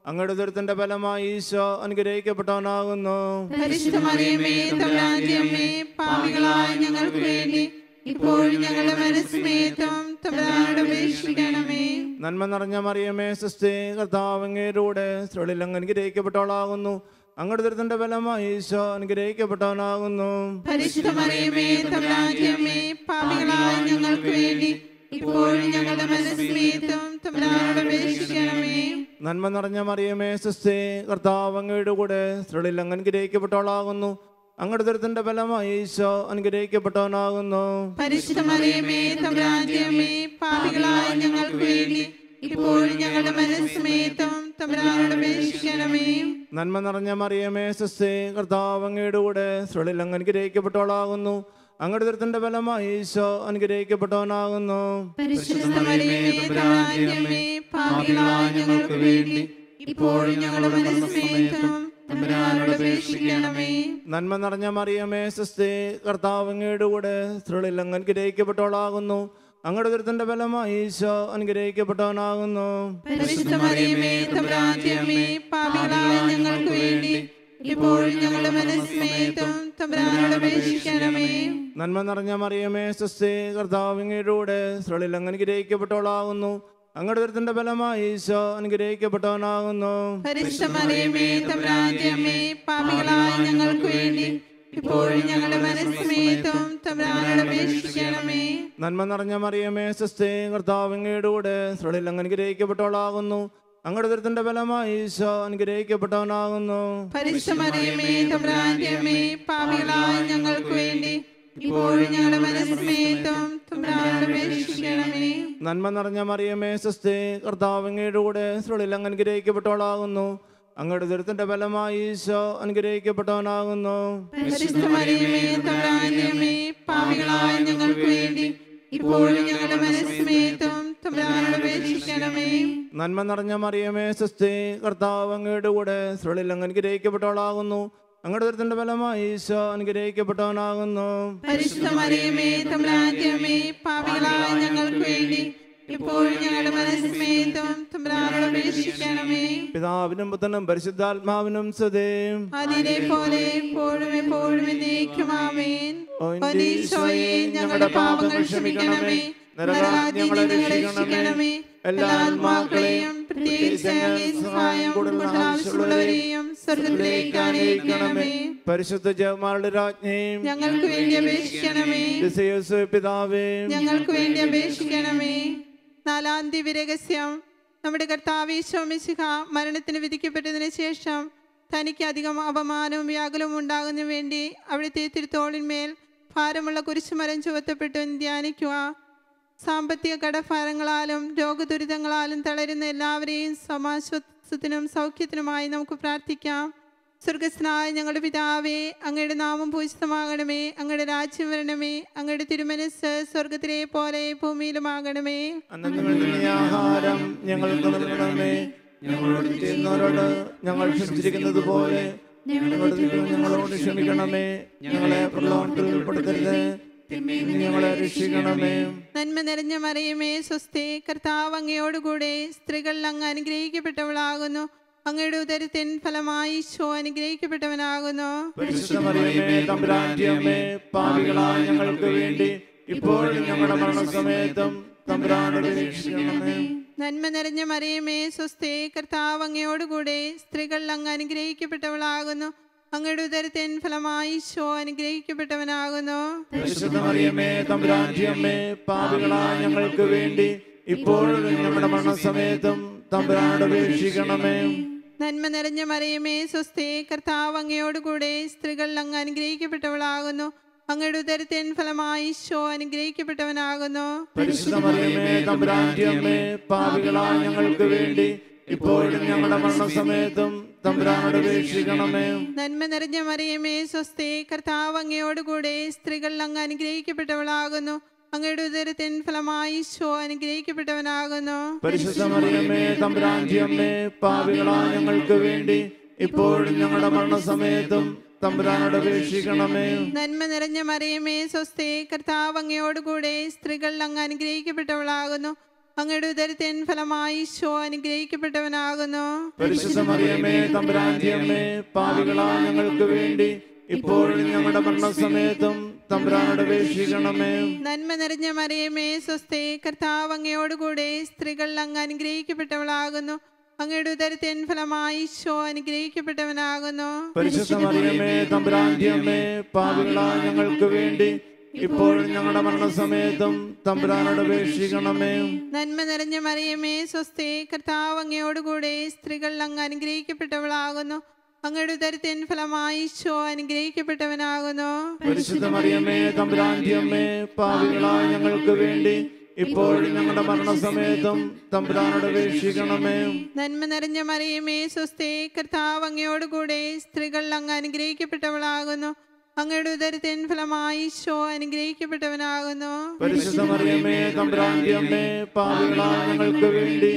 അങ്ങയുടെ ദുരിതത്തിന്റെ ഫലമായി ഈശോ അനുഗ്രഹിക്കപ്പെട്ടവനാകുന്നു. പരിശുദ്ധ മറിയമേ തമ്പുരാന്റെ അമ്മേ, പാപികളായ ഞങ്ങൾക്ക് വേണ്ടി ഇപ്പോഴും ഞങ്ങളുടെ മനസ്സമേത്തും തമ്പുരാനോട് അപേക്ഷിക്കണമേ. നന്മ നിറഞ്ഞ മറിയമേ സ്വസ്തി, കർത്താവ് അങ്ങയിലൂടെ സ്ത്രീകളിൽ അങ്ങ് അനുഗ്രഹിക്കപ്പെട്ടവളാകുന്നു. അങ്ങയുടെ ദുരിതത്തിന്റെ ഫലമായി ഈശോ അനുഗ്രഹിക്കപ്പെട്ടവനാകുന്നു. പരിശുദ്ധ മറിയമേ തമ്പുരാന്റെ അമ്മേ, പാപികളായ ഞങ്ങൾക്ക് വേണ്ടി ഇപ്പോഴും ഞങ്ങളുടെ മനസ്സമേത്തും തമ്പുരാനോട് അപേക്ഷിക്കണമേ. നന്മ നിറഞ്ഞ മറിയമേ സ്വസ്തി, കർത്താവ് അങ്ങയുടെ കൂടെ സ്ത്രീകളിൽ അങ്ങ് അനുഗ്രഹിക്കപ്പെട്ടവളാകുന്നു. അങ്ങയുടെ ദുരിതത്തിന്റെ ഫലമായി ഈശോ അനുഗ്രഹിക്കപ്പെട്ടവനാകുന്നു. പരിശുദ്ധ മറിയമേ തമ്പുരാന്റെ അമ്മേ, പാപികളായ ഞങ്ങൾക്ക് വേണ്ടി ഇപ്പോഴും ഞങ്ങളുടെ മനസ്സമേത്തും തമ്പുരാനോട് അപേക്ഷിക്കണമേ. നന്മ നിറഞ്ഞ മറിയമേ സ്വസ്തി, കർത്താവ് അങ്ങയുടെ കൂടെ സ്ത്രീകളിൽ അങ്ങ് അനുഗ്രഹിക്കപ്പെട്ടവളാകുന്നു. അങ്ങയുടെ ദുരിതത്തിന്റെ ഫലമായി ഈശോ അനുഗ്രഹിക്കപ്പെട്ടവനാകുന്നു. പരിശുദ്ധ മറിയമേ തമ്പുരാന്റെ അമ്മേ, പാപികളായ ഞങ്ങൾക്ക് വേണ്ടി ഇപ്പോഴും ഞങ്ങളുടെ മനസ്സമേത്തും തമ്പുരാനോട് അപേക്ഷിക്കണമേ. നന്മ നിറഞ്ഞ മറിയമേ സ്വസ്തി, കർത്താവ് അങ്ങയുടെ കൂടെ സ്ത്രീകളിൽ അങ്ങ് അനുഗ്രഹിക്കപ്പെട്ടവളാകുന്നു. അങ്ങയുടെ ദുരിതത്തിന്റെ ഫലമായി ഈശോ അനുഗ്രഹിക്കപ്പെട്ടവനാകുന്നു. പരിശുദ്ധ മറിയമേ തമ്പുരാന്റെ അമ്മേ, പാപികളായ ഞങ്ങൾക്ക് വേണ്ടി ഇപ്പോഴും ഞങ്ങളുടെ മനസ്സമേത്തും തമ്പുരാനോട് അപേക്ഷിക്കണമേ. നന്മ നിറഞ്ഞ മറിയമേ സ്വസ്തി, കർത്താവ് അങ്ങയുടെ കൂടെ സ്ത്രീകളിൽ അങ്ങ് അനുഗ്രഹിക്കപ്പെട്ടവളാകുന്നു. അങ്ങയുടെ ദുരിതത്തിന്റെ ഫലമായി ഈശോ അനുഗ്രഹിക്കപ്പെട്ടവനാകുന്നു. പരിശുദ്ധ മറിയമേ തമ്പുരാന്റെ അമ്മേ, പാപികളായ ഞങ്ങൾക്ക് വേണ്ടി ഇപ്പോഴും ഞങ്ങളുടെ മനസ്സമേത്തും തമ്പുരാനോട് അപേക്ഷിക്കണമേ. നന്മ നിറഞ്ഞ മറിയമേ സ്വസ്തി, കർത്താവ് അങ്ങയുടെ കൂടെ സ്ത്രീകളിൽ അങ്ങ് അനുഗ്രഹിക്കപ്പെട്ടവളാകുന്നു. അങ്ങയുടെ ദുരിതത്തിന്റെ ഫലമായി ഈശോ അനുഗ്രഹിക്കപ്പെട്ടവനാകുന്നു. പരിശുദ്ധ മറിയമേ തമ്പുരാന്റെ അമ്മേ, പാപികളായ ഞങ്ങൾക്ക് വേണ്ടി ഇപ്പോഴും ഞങ്ങളുടെ മനസ്സമേത്തും തമ്പുരാനോട് അപേക്ഷിക്കണമേ. നന്മ നിറഞ്ഞ മറിയമേ സ്വസ്തി, കർത്താവ് അങ്ങയുടെ കൂടെ സ്ത്രീകളിൽ അങ്ങ് അനുഗ്രഹിക്കപ്പെട്ടവളാകുന്നു. അങ്ങയുടെ ദുരിതത്തിന്റെ ഫലമായി ഈശോ അനുഗ്രഹിക്കപ്പെട്ടവനാകുന്നു. പരിശുദ്ധ മറിയമേ തമ്പുരാന്റെ അമ്മേ, പാപികളായ ഞങ്ങൾക്ക് വേണ്ടി ഇപ്പോഴും ഞങ്ങളുടെ മനസ്സമേത്തും തമ്പുരാനോട് അപേക്ഷിക്കണമേ. നന്മ നിറഞ്ഞ മറിയമേ സ്വസ്തി, കർത്താവ് അങ്ങയുടെ കൂടെ സ്ത്രീകളിൽ അങ്ങ് അനുഗ്രഹിക്കപ്പെട്ടവളാകുന്നു. അങ്ങയുടെ ദുരിതത്തിന്റെ ഫലമായി ഈശോ അനുഗ്രഹിക്കപ്പെട്ടവനാകുന്നു. പരിശുദ്ധ മറിയമേ തമ്പുരാന്റെ അമ്മേ, പാപികളായ ഞങ്ങൾക്ക് വേണ്ടി ഇപ്പോഴും ഞങ്ങളുടെ മനസ്സമേത്തും തമ്പുരാനോട് അപേക്ഷിക്കണമേ. പിതാവിനും പുത്രനും പരിശുദ്ധാത്മാവിനും സ്തുതി. അതിനെ പോലെ എപ്പോഴും എപ്പോഴും എന്നേക്കും ആമേൻ. ഈശോയെ ഞങ്ങളുടെ പാപങ്ങൾ ക്ഷമിക്കണമേ, നരകാഗ്നി ഞങ്ങളെ രക്ഷിക്കണമേ. എല്ലാ ആത്മാക്കളെയും പ്രത്യേകിച്ച് അങ്ങേ സഹായം കൂടുതൽ ആവശ്യമുള്ളവരെയും സ്വർഗത്തിലേക്ക് അനയിക്കണമേ. പരിശുദ്ധ ജപമാലയുടെ രാജ്ഞിയും ഞങ്ങൾക്ക് വേണ്ടി അപേക്ഷിക്കണമേ. പിതാവേ ഞങ്ങൾക്ക് വേണ്ടി അപേക്ഷിക്കണമേ. നാലാം ദിവ്യരഹസ്യം. നമ്മുടെ കർത്താവ് ഈശോ മിശിഹ മരണത്തിന് വിധിക്കപ്പെട്ടതിന് ശേഷം തനിക്ക് അധികം അപമാനവും വ്യാകുലവും ഉണ്ടാകുന്നതിനു വേണ്ടി അവിടുത്തെ തിരുത്തോളിന്മേൽ ഭാരമുള്ള കുരിശുമരം ചുവത്തപ്പെട്ടു എന്ന് ധ്യാനിക്കുക. സാമ്പത്തിക കടഭാരങ്ങളാലും രോഗദുരിതങ്ങളാലും തളരുന്ന എല്ലാവരെയും സമാശ്വാസത്തിനും സൗഖ്യത്തിനുമായി നമുക്ക് പ്രാർത്ഥിക്കാം. സ്വർഗസ്നായ ഞങ്ങളുടെ പിതാവേ, അങ്ങയുടെ നാമം പൂജിതമാകണമേ. അങ്ങയുടെ രാജ്യം വരണമേ. അങ്ങയുടെ തിരുമനസ്സ് സ്വർഗത്തിലെ പോലെ ഭൂമിയിലുമാകണമേ. ആഹാരം ഞങ്ങൾക്ക് നൽകണമേ. ഞങ്ങളോട് ചെയ്യുന്നവരോട് ഞങ്ങൾ ക്ഷമിച്ചിരിക്കുന്നത് പോലെ ഞങ്ങളോട് ക്ഷമിക്കണമേ. ഞങ്ങളെ പ്രലോഭനത്തിൽ ഉൾപ്പെടുത്തരുത്, ഞങ്ങളെ രക്ഷിക്കണമേ. നന്മ നിറഞ്ഞ മറിയമേ സ്വസ്തി, കർത്താവ് അങ്ങയോടുകൂടെ സ്ത്രീകൾ അങ്ങ് അനുഗ്രഹിക്കപ്പെട്ടവളാകുന്നു. അങ്ങയുടെ ഉദരത്തിൻ ഫലമായി ഈശോ അനുഗ്രഹിക്കപ്പെട്ടവനാകുന്നു. പരിശുദ്ധ മറിയമേ തമ്പുരാന്റെ അമ്മേ, പാപികളായ ഞങ്ങൾക്ക് വേണ്ടി ഇപ്പോഴും ഞങ്ങളുടെ മരണസമയത്തും തമ്പുരാനോട് രക്ഷിക്കണമേ. നന്മ നിറഞ്ഞ മറിയമേ സ്വസ്തി, കർത്താവ് അങ്ങയോടുകൂടെ സ്ത്രീകൾ അങ്ങ് അനുഗ്രഹിക്കപ്പെട്ടവളാകുന്നു. അങ്ങയുടെ ഉദരത്തിൻ ഫലമായി ഈശോ അനുഗ്രഹിക്കപ്പെട്ടവനാകുന്നു. പരിശുദ്ധ മറിയമേ തമ്പുരാന്റെ അമ്മേ, പാപികളായ ഞങ്ങൾക്ക് വേണ്ടി ഇപ്പോഴും ഞങ്ങളുടെ മരണസമയത്തും തമ്പുരാനോട് അപേക്ഷിക്കണമേ. നന്മ നിറഞ്ഞ മറിയമേ സ്വസ്തി, കർത്താവ് അങ്ങയോടുകൂടെ സ്ത്രീകൾ അങ്ങ് അനുഗ്രഹിക്കപ്പെട്ടവളാകുന്നു. അങ്ങയുടെ ഉദരത്തിൻ ഫലമായി ഈശോ അനുഗ്രഹിക്കപ്പെട്ടവനാകുന്നു. പരിശുദ്ധ മറിയമേ തമ്പുരാന്റെ അമ്മേ, പാപികളായ ഞങ്ങൾക്ക് വേണ്ടി ഇപ്പോഴും ഞങ്ങളുടെ മരണസമയത്തും തമ്പുരാനോട് അപേക്ഷിക്കണമേ. നന്മ നിറഞ്ഞ മറിയമേ സ്വസ്തി, കർത്താവ് അങ്ങയോടുകൂടെ സ്ത്രീകൾ അങ്ങ് അനുഗ്രഹിക്കപ്പെട്ടവളാകുന്നു. അങ്ങയുടെ ഉദരത്തിൻ ഫലമായി ഈശോ അനുഗ്രഹിക്കപ്പെട്ടവനാകുന്നു. പരിശുദ്ധ മറിയമേ തമ്പുരാന്റെ അമ്മേ, പാപികളായ ഞങ്ങൾക്ക് വേണ്ടി ഇപ്പോഴും ഞങ്ങളുടെ മരണസമയത്തും തമ്പുരാനോട് അപേക്ഷിക്കണമേ. നന്മ നിറഞ്ഞ മറിയമേ സ്വസ്തി, കർത്താവ് അങ്ങയോടുകൂടെ സ്ത്രീകൾ അങ്ങ് അനുഗ്രഹിക്കപ്പെട്ടവളാകുന്നു. അങ്ങയുടെ ഉദരത്തിൻ ഫലമായി ഈശോ അനുഗ്രഹിക്കപ്പെട്ടവനാകുന്നു. പരിശുദ്ധ മറിയമേ തമ്പുരാന്റെ അമ്മേ, പാപികളായ ഞങ്ങൾക്ക് വേണ്ടി ഇപ്പോഴും ഞങ്ങളുടെ മരണസമയത്തും തമ്പുരാനോട് അപേക്ഷിക്കണമേ. നന്മ നിറഞ്ഞ മറിയമേ സ്വസ്തി, കർത്താവ് അങ്ങയോടുകൂടെ സ്ത്രീകൾ അങ്ങ് അനുഗ്രഹിക്കപ്പെട്ടവളാകുന്നു. അങ്ങയുടെ ഉദരത്തിൻ ഫലമായി ഈശോ അനുഗ്രഹിക്കപ്പെട്ടവനാകുന്നു. പരിശുദ്ധ മറിയമേ തമ്പുരാന്റെ അമ്മേ, പാപികളായ ഞങ്ങൾക്ക് വേണ്ടി ഇപ്പോഴും ഞങ്ങളുടെ മരണസമയത്തും തമ്പുരാനോട് അപേക്ഷിക്കണമേ. നന്മ നിറഞ്ഞ മറിയമേ സ്വസ്തി, കർത്താവ് അങ്ങയോടുകൂടെ സ്ത്രീകൾ അങ്ങ് അനുഗ്രഹിക്കപ്പെട്ടവളാകുന്നു. അങ്ങയുടെ ഉദരത്തിൻ ഫലമായി ഈശോ അനുഗ്രഹിക്കപ്പെട്ടവനാകുന്നു. പരിശുദ്ധ മറിയമേ തമ്പുരാന്റെ അമ്മേ, പാപികളായ ഞങ്ങൾക്ക് വേണ്ടി ഇപ്പോഴും ഞങ്ങളുടെ മരണസമയത്തും തമ്പുരാനോട് അപേക്ഷിക്കണമേ. നന്മ നിറഞ്ഞ മറിയമേ സ്വസ്തി, കർത്താവ് അങ്ങയോടുകൂടെ സ്ത്രീകൾ അങ്ങ് അനുഗ്രഹിക്കപ്പെട്ടവളാകുന്നു. അങ്ങയുടെ ഉദരത്തിൻ ഫലമായി ഈശോ അനുഗ്രഹിക്കപ്പെട്ടവനാകുന്നു. പരിശുദ്ധ മറിയമേ തമ്പുരാന്റെ അമ്മേ, പാപികളായ ഞങ്ങൾക്ക് വേണ്ടി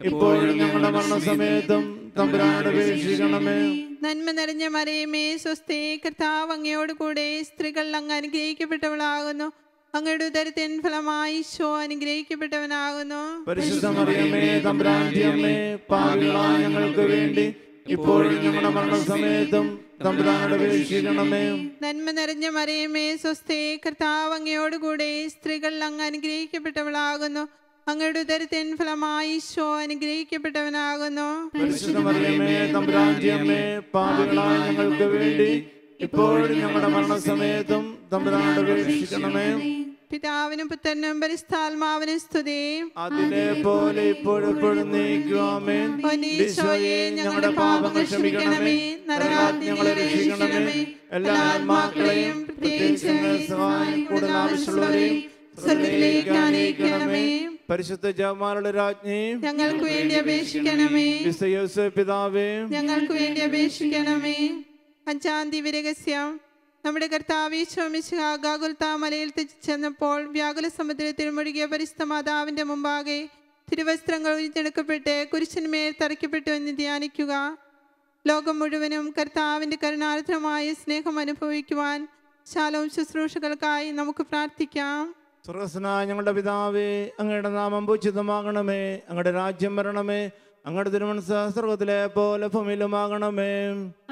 ഇപ്പോഴും ഞങ്ങളുടെ മരണസമയത്തും തമ്പുരാനോട് അപേക്ഷിക്കണമേ. നന്മ നിറഞ്ഞ മറിയമേ സ്വസ്തി, കർത്താവ് അങ്ങയോടുകൂടെ സ്ത്രീകൾ അങ്ങ് അനുഗ്രഹിക്കപ്പെട്ടവളാകുന്നു. അങ്ങയുടെ ഉദരത്തിൻ ഫലമായി ഈശോ അനുഗ്രഹിക്കപ്പെട്ടവനാകുന്നു. പരിശുദ്ധ മറിയമേ തമ്പുരാന്റെ അമ്മേ, പാപികളായ ഞങ്ങൾക്ക് വേണ്ടി ഇപ്പോഴും ഞങ്ങളുടെ മരണസമയത്തും തമ്പുരാനോട് അപേക്ഷിക്കണമേ. നന്മ നിറഞ്ഞ മറിയമേ സ്വസ്തി, കർത്താവ് അങ്ങയോടുകൂടെ സ്ത്രീകൾ അങ്ങ് അനുഗ്രഹിക്കപ്പെട്ടവളാകുന്നു. അങ്ങയുടെ ഉദരത്തിൻ ഫലമായി ഈശോ അനുഗ്രഹിക്കപ്പെട്ടവനാകുന്നു. പരിശുദ്ധ മറിയമേ തമ്പുരാന്റെ അമ്മേ, പാപികളായ ഞങ്ങൾക്ക് വേണ്ടി ഇപ്പോഴും ഞങ്ങളുടെ മരണസമയത്തും തമ്പുരാനോട് അപേക്ഷിക്കണമേ. പിതാവിനും പുത്രനും പരിശുദ്ധാത്മാവിനും സ്തുതി. അതിനെ പോലെ ഇപ്പോഴും നീക്കുവാമേ. ഈശോയെ ഞങ്ങളുടെ പാപങ്ങൾ ക്ഷമിക്കണമേ, നരകാഗ്നി ഞങ്ങളെ രക്ഷിക്കണമേ. എല്ലാ ആത്മാക്കളെയും പ്രത്യേകിച്ച് സഹായം കൂടുതൽ ആവശ്യമുള്ളവരെയും സ്വർഗ്ഗത്തിലേക്ക് അനയിക്കണമേ. പരിശുദ്ധ ജപമാലയുടെ രാജ്ഞി ഞങ്ങൾക്ക് വേണ്ടി അപേക്ഷിക്കണമേ. വിശുദ്ധ യോസേപ്പ് പിതാവേ ഞങ്ങൾക്ക് വേണ്ടി അപേക്ഷിക്കണമേ. അഞ്ചാം ദിവ്യരഹസ്യം. നമ്മുടെ കർത്താവ് ഈശോ മിശിഹ ഗാഗുൽത്താ മലയിൽ ചെന്നപ്പോൾ വ്യാകുല സമുദ്രത്തിൽ മുഴുകിയ പരിശുദ്ധ മാതാവിന്റെ മുമ്പാകെ തിരുവസ്ത്രങ്ങൾ ഉരിഞ്ഞെടുക്കപ്പെട്ട് കുരിശിന്മേൽ തറയ്ക്കപ്പെട്ടു എന്ന് ധ്യാനിക്കുക. ലോകം മുഴുവനും കർത്താവിന്റെ കരുണാർദ്രമായ സ്നേഹം അനുഭവിക്കുവാൻ ശാലോം ശുശ്രൂഷകൾക്കായി നമുക്ക് പ്രാർത്ഥിക്കാം. സ്വർഗ്ഗസ്ഥനായ ഞങ്ങളുടെ പിതാവേ, അങ്ങയുടെ നാമം പൂജിതമാകണമേ. അങ്ങയുടെ രാജ്യം വരണമേ. അങ്ങയുടെ തിരുമനസ്സ് സ്വർഗ്ഗത്തിലെ പോലെ ഭൂമിയിലുമാകണമേ.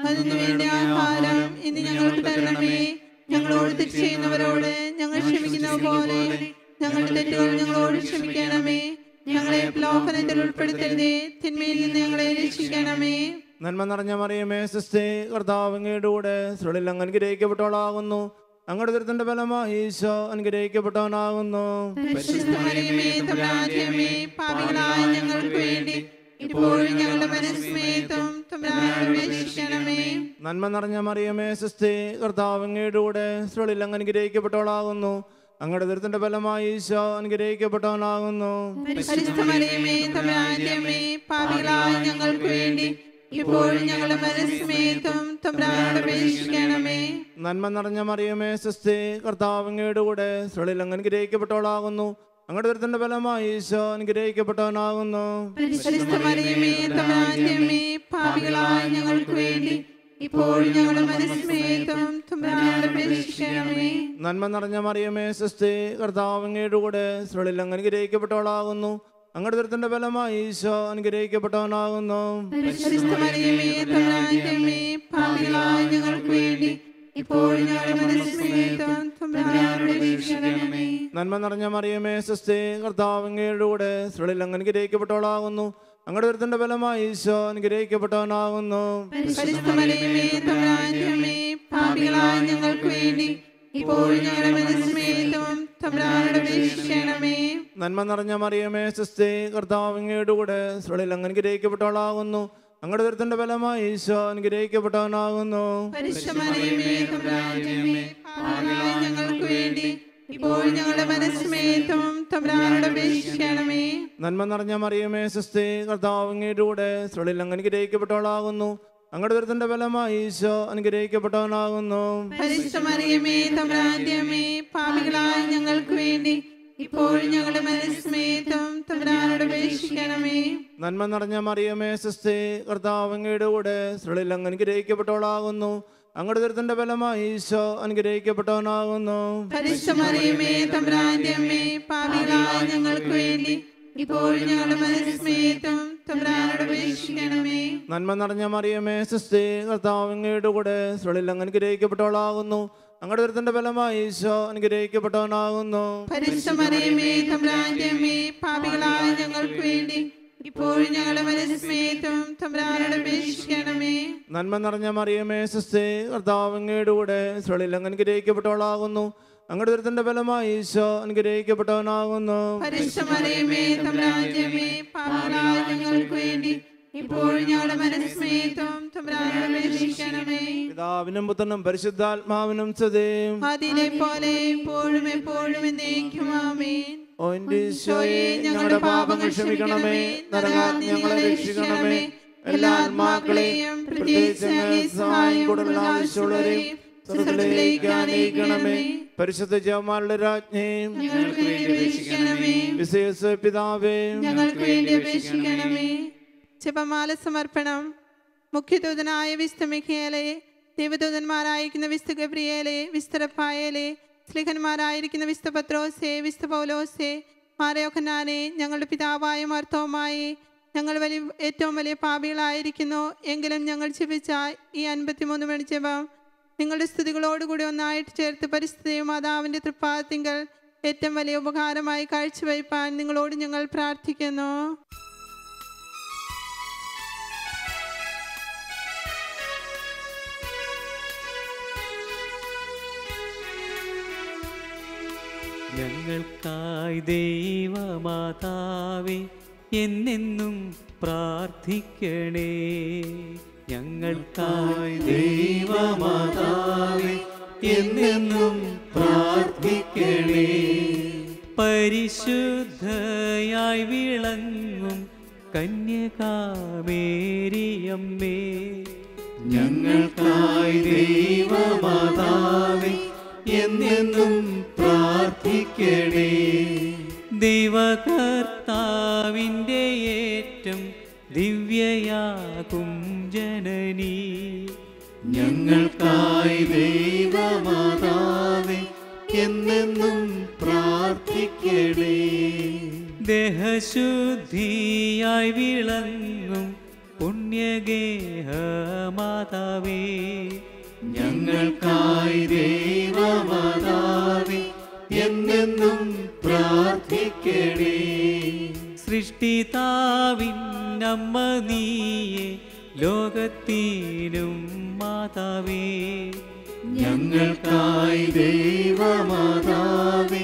അതിനുവേണ്ടി ആഹാരം ഇന്ന് ഞങ്ങൾക്ക് തരണമേ. ഞങ്ങളോട് തെറ്റ് ചെയ്യുന്നവരോട് ഞങ്ങൾ ക്ഷമിക്കുന്ന പോലെ ഞങ്ങളുടെ തെറ്റുകൾ ഞങ്ങളോട് ക്ഷമിക്കണമേ. ഞങ്ങളെ പ്രലോഭനത്തിൽ ഉൾപ്പെടുത്തരുതേ, തിന്മയിൽ നിന്ന് ഞങ്ങളെ രക്ഷിക്കണമേ. നന്മ നിറഞ്ഞ മറിയമേ സ്വസ്തി, കർത്താവ് അങ്ങയുടെ കൂടെ സ്ത്രീകളിൽ അങ്ങ് അനുഗ്രഹിക്കപ്പെട്ടവളാകുന്നു. അങ്ങയുടെ ദുരിതത്തിന്റെ ഫലമായി ഈശോ അനുഗ്രഹിക്കപ്പെട്ടവനാകുന്നു. പരിശുദ്ധ മറിയമേ തമ്പുരാന്റെ അമ്മേ, പാപികളായ ഞങ്ങൾക്ക് വേണ്ടി ഇപ്പോഴും ഞങ്ങളുടെ മരണസമയത്തും തമ്പുരാനോട് അപേക്ഷിക്കണമേ. നന്മ നിറഞ്ഞ മറിയമേ സ്വസ്തി, കർത്താവ് അങ്ങയുടെ കൂടെ സ്ത്രീകളിൽ അങ്ങ് അനുഗ്രഹിക്കപ്പെട്ടവളാകുന്നു. അങ്ങയുടെ ദുരിതത്തിന്റെ ഫലമായി ഈശോ അനുഗ്രഹിക്കപ്പെട്ടവനാകുന്നു. പരിശുദ്ധ മറിയമേ തമ്പുരാന്റെ അമ്മേ, പാപികളായ ഞങ്ങൾക്ക് വേണ്ടി ഇപ്പോഴും ഞങ്ങളുടെ മരണസമയത്തും തമ്പുരാനോട് അപേക്ഷിക്കണമേ. നന്മ നിറഞ്ഞ മറിയമേ സ്വസ്തി, കർത്താവ് അങ്ങയുടെ കൂടെ സ്ത്രീകളിൽ അങ്ങ് അനുഗ്രഹിക്കപ്പെട്ടവളാകുന്നു. അങ്ങയുടെ ദുരിതത്തിന്റെ ഫലമായി ഈശോ അനുഗ്രഹിക്കപ്പെട്ടവനാകുന്നു. പരിശുദ്ധ മറിയമേ തമ്പുരാന്റെ അമ്മേ, പാപികളായ ഞങ്ങൾക്ക് വേണ്ടി ഇപ്പോഴും ഞങ്ങളുടെ മരണസമയത്തും തമ്പുരാനോട് അപേക്ഷിക്കണമേ. നന്മ നിറഞ്ഞ മറിയമേ സ്വസ്തി, കർത്താവ് അങ്ങയുടെ കൂടെ സ്ത്രീകളിൽ അങ്ങ് അനുഗ്രഹിക്കപ്പെട്ടവളാകുന്നു. അങ്ങയുടെ ദുരിതത്തിന്റെ ഫലമായി ഈശോ അനുഗ്രഹിക്കപ്പെട്ടവനാകുന്നു. പരിശുദ്ധ മറിയമേ തമ്പുരാന്റെ അമ്മേ, പാപികളായ ഞങ്ങൾക്ക് വേണ്ടി ഇപ്പോഴും ഞങ്ങളുടെ മരണസമയത്തും തമ്പുരാനോട് അപേക്ഷിക്കണമേ. നന്മ നിറഞ്ഞ മറിയമേ സ്വസ്തി, കർത്താവ് അങ്ങയുടെ കൂടെ സ്ത്രീകളിൽ അങ്ങ് അനുഗ്രഹിക്കപ്പെട്ടവളാകുന്നു. അങ്ങയുടെ ദുരിതത്തിന്റെ ഫലമായി ഈശോ അനുഗ്രഹിക്കപ്പെട്ടവനാകുന്നു. പരിശുദ്ധ മറിയമേ തമ്പുരാന്റെ അമ്മേ, പാപികളായ ഞങ്ങൾക്ക് വേണ്ടി ഇപ്പോഴും ഞങ്ങളുടെ മരണസമയത്തും തമ്പുരാനോട് അപേക്ഷിക്കണമേ. നന്മ നിറഞ്ഞ മറിയമേ സ്വസ്തി, കർത്താവ് അങ്ങയുടെ കൂടെ സ്ത്രീകളിൽ അങ്ങ് അനുഗ്രഹിക്കപ്പെട്ടവളാകുന്നു. അങ്ങയുടെ ദുരിതത്തിന്റെ ഫലമായി ഈശോ അനുഗ്രഹിക്കപ്പെട്ടവനാകുന്നു. പരിശുദ്ധ മറിയമേ തമ്പുരാന്റെ അമ്മേ, പാപികളായ ഞങ്ങൾക്ക് വേണ്ടി ഇപ്പോഴും ഞങ്ങളുടെ മരണസമയത്തും തമ്പുരാനോട് അപേക്ഷിക്കണമേ. നന്മ നിറഞ്ഞ മറിയമേ സ്വസ്തി, കർത്താവ് അങ്ങയുടെ കൂടെ സ്ത്രീകളിൽ അങ്ങ് അനുഗ്രഹിക്കപ്പെട്ടവളാകുന്നു. അങ്ങയുടെ ദുരിതത്തിന്റെ ഫലമായി ഈശോ അനുഗ്രഹിക്കപ്പെട്ടവനാകുന്നു. പരിശുദ്ധ മറിയമേ തമ്പുരാന്റെ അമ്മേ, പാപികളായ ഞങ്ങൾക്ക് വേണ്ടി ഇപ്പോഴും ഞങ്ങളുടെ മരണസമയത്തും തമ്പുരാനോട് അപേക്ഷിക്കണമേ. നന്മ നിറഞ്ഞ മറിയമേ സ്വസ്തി, കർത്താവ് അങ്ങയുടെ കൂടെ സ്ത്രീകളിൽ അങ്ങ് അനുഗ്രഹിക്കപ്പെട്ടവളാകുന്നു. അങ്ങയുടെ ദുരിതത്തിന്റെ ഫലമായി ഈശോ അനുഗ്രഹിക്കപ്പെട്ടവനാകുന്നു. പരിശുദ്ധ മറിയമേ തമ്പുരാന്റെ അമ്മേ, പാപികളായ ഞങ്ങൾക്ക് വേണ്ടി ഇപ്പോഴും ഞങ്ങളുടെ മരണസമയത്തും തമ്പുരാനോട് അപേക്ഷിക്കണമേ. നന്മ നിറഞ്ഞ മറിയമേ സ്വസ്തി, കർത്താവ് അങ്ങയുടെ കൂടെ സ്ത്രീകളിൽ അങ്ങ് അനുഗ്രഹിക്കപ്പെട്ടവളാകുന്നു. അങ്ങയുടെ ദുരിതത്തിന്റെ ഫലമായി ഈശോ അനുഗ്രഹിക്കപ്പെട്ടവനാകുന്നു. പരിശുദ്ധ മറിയമേ തമ്പുരാന്റെ അമ്മേ, പാപികളായ ഞങ്ങൾക്ക് വേണ്ടി ഇപ്പോഴും ഞങ്ങളുടെ മരണസമയത്തും തമ്പുരാനോട് അപേക്ഷിക്കണമേ. നന്മ നിറഞ്ഞ മറിയമേ സ്വസ്തി, കർത്താവ് അങ്ങയുടെ കൂടെ സ്ത്രീകളിൽ അങ്ങ് അനുഗ്രഹിക്കപ്പെട്ടവളാകുന്നു. അങ്ങയുടെ ദുരിതത്തിന്റെ ഫലമായി ഈശോ അനുഗ്രഹിക്കപ്പെട്ടവനാകുന്നു. പരിശുദ്ധ മറിയമേ തമ്പുരാന്റെ അമ്മേ, പാപികളായ ഞങ്ങൾക്ക് വേണ്ടി ഇപ്പോഴും ഞങ്ങളുടെ മരണസമയത്തും തമ്പുരാനോട് അപേക്ഷിക്കണമേ. പിതാവിനും പുത്രനും പരിശുദ്ധാത്മാവിനും സ്തുതി. അതിലെ പോലെ ഇപ്പോഴും എപ്പോഴും എന്നേക്കും ആമേൻ. ഓ എൻ്റെ ഈശോയെ, ഞങ്ങളുടെ പാപങ്ങൾ ക്ഷമിക്കണമേ, നരകാഗ്നി ഞങ്ങളെ രക്ഷിക്കണമേ, എല്ലാ ആത്മാക്കളെയും പ്രത്യേകിച്ച് അങ്ങേ സഹായം കൂടുതൽ ആവശ്യമുള്ളവരെയും സ്വർഗ്ഗത്തിലേക്ക് ആനയിക്കണമേ. പരിശുദ്ധ ജപമാലയുടെ രാജ്ഞിയും ഞങ്ങൾക്ക് വേണ്ടി അപേക്ഷിക്കണമേ. വിശേഷ പിതാവേ, ഞങ്ങൾക്ക് വേണ്ടി അപേക്ഷിക്കണമേ. ജപമാല സമർപ്പണം. മുഖ്യദൂതനായ വിശുദ്ധ മിഖായേലേ, ദേവദൂതന്മാരായിരിക്കുന്ന വിശുദ്ധ ഗബ്രിയേലേ, വിശുദ്ധ റഫായേലേ, സ്ലിഹന്മാരായിരിക്കുന്ന വിശുദ്ധ പത്രോസേ, വിശുദ്ധ പൗലോസേ, മാർ യോഹന്നാനേ, ഞങ്ങളുടെ പിതാവായ മാർത്തോമായേ, ഞങ്ങൾ ഏറ്റവും വലിയ പാപികളായിരിക്കുന്നു. എങ്കിലും ഞങ്ങൾ ജപിച്ച ഈ 53 മണി ജപം നിങ്ങളുടെ സ്തുതികളോടുകൂടി ഒന്നായിട്ട് ചേർത്ത് പരിശുദ്ധ മാതാവിൻ്റെ തൃപ്പാദത്തിങ്കൽ ഏറ്റവും വലിയ ഉപകാരമായി കാഴ്ചവയ്പ്പാൻ നിങ്ങളോട് ഞങ്ങൾ പ്രാർത്ഥിക്കുന്നു. ഞങ്ങൾക്കായി ദൈവമാതാവേ എന്നെന്നും പ്രാർത്ഥിക്കണേ. ഞങ്ങൾക്കായി ദൈവമാതാവേ എന്നെന്നും പ്രാർത്ഥിക്കണേ. പരിശുദ്ധയായി വിളങ്ങും കന്യകാമേരിയമ്മേ, ഞങ്ങൾക്കായി ദൈവമാതാവേ എന്നെന്നും പ്രാർത്ഥിക്കണേ. ദൈവകർത്താവിൻ്റെ ഏറ്റം ദിവ്യയാകും ജനനി, ഞങ്ങൾക്കായി ദൈവമാതാവേ എന്നെന്നും പ്രാർത്ഥിക്കണേ. ദേഹശുദ്ധിയായി വിളങ്ങും പുണ്യഗേഹമാതാവേ, ഞങ്ങൾക്കായി ദൈവമാതാവേ എന്നെന്നും പ്രാർത്ഥിക്കണേ. സൃഷ്ടിതാവിന്നമ്മ നീയെ ലോകത്തിനും മാതാവേ ഞങ്ങൾക്കായി ദൈവമാതാവേ